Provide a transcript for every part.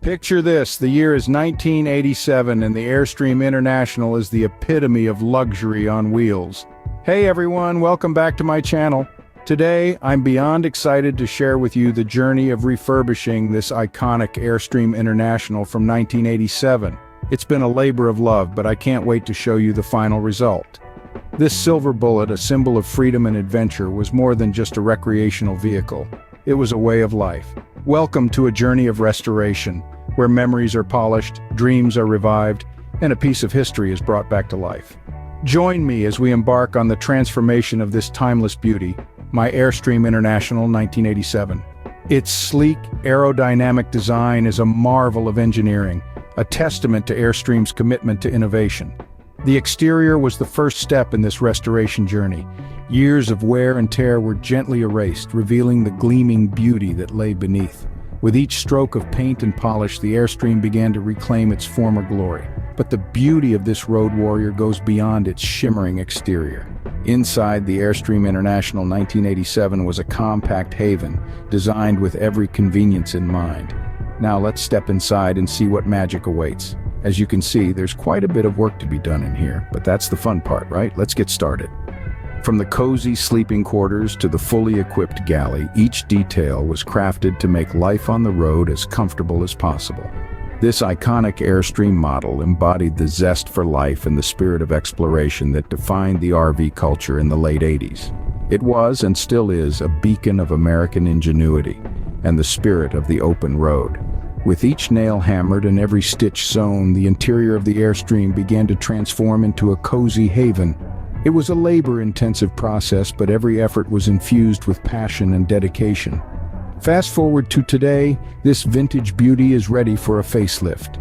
Picture this, the year is 1987 and the Airstream International is the epitome of luxury on wheels. Hey everyone, welcome back to my channel. Today, I'm beyond excited to share with you the journey of refurbishing this iconic Airstream International from 1987. It's been a labor of love, but I can't wait to show you the final result. This silver bullet, a symbol of freedom and adventure, was more than just a recreational vehicle. It was a way of life. Welcome to a journey of restoration, where memories are polished, dreams are revived, and a piece of history is brought back to life. Join me as we embark on the transformation of this timeless beauty, my Airstream International 1987. Its sleek, aerodynamic design is a marvel of engineering, a testament to Airstream's commitment to innovation. The exterior was the first step in this restoration journey. Years of wear and tear were gently erased, revealing the gleaming beauty that lay beneath. With each stroke of paint and polish, the Airstream began to reclaim its former glory. But the beauty of this road warrior goes beyond its shimmering exterior. Inside, the Airstream International 1987 was a compact haven, designed with every convenience in mind. Now let's step inside and see what magic awaits. As you can see, there's quite a bit of work to be done in here, but that's the fun part, right? Let's get started. From the cozy sleeping quarters to the fully equipped galley, each detail was crafted to make life on the road as comfortable as possible. This iconic Airstream model embodied the zest for life and the spirit of exploration that defined the RV culture in the late 80s. It was, and still is, a beacon of American ingenuity and the spirit of the open road. With each nail hammered and every stitch sewn, the interior of the Airstream began to transform into a cozy haven. It was a labor-intensive process, but every effort was infused with passion and dedication. Fast forward to today, this vintage beauty is ready for a facelift.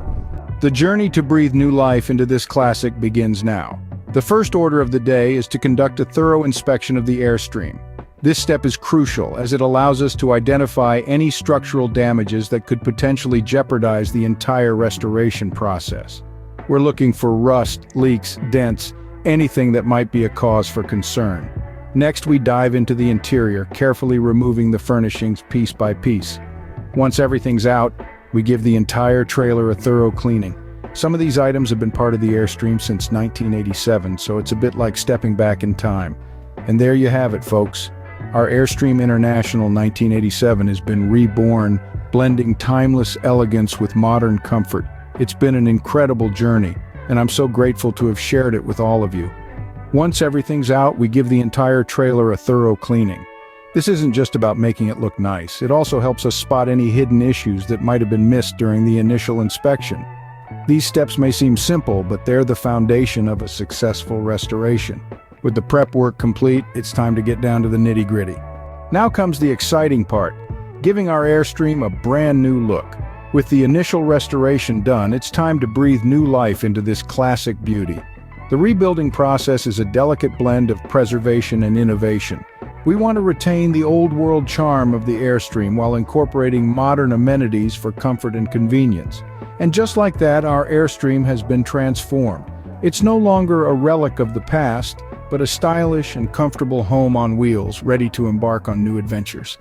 The journey to breathe new life into this classic begins now. The first order of the day is to conduct a thorough inspection of the Airstream. This step is crucial as it allows us to identify any structural damages that could potentially jeopardize the entire restoration process. We're looking for rust, leaks, dents, anything that might be a cause for concern. Next, we dive into the interior, carefully removing the furnishings piece by piece. Once everything's out, we give the entire trailer a thorough cleaning. Some of these items have been part of the Airstream since 1987, so it's a bit like stepping back in time. And there you have it, folks. Our Airstream International 1987 has been reborn, blending timeless elegance with modern comfort. It's been an incredible journey, and I'm so grateful to have shared it with all of you. Once everything's out, we give the entire trailer a thorough cleaning. This isn't just about making it look nice, it also helps us spot any hidden issues that might have been missed during the initial inspection. These steps may seem simple, but they're the foundation of a successful restoration. With the prep work complete, it's time to get down to the nitty-gritty. Now comes the exciting part, giving our Airstream a brand new look. With the initial restoration done, it's time to breathe new life into this classic beauty. The rebuilding process is a delicate blend of preservation and innovation. We want to retain the old-world charm of the Airstream while incorporating modern amenities for comfort and convenience. And just like that, our Airstream has been transformed. It's no longer a relic of the past, but a stylish and comfortable home on wheels, ready to embark on new adventures.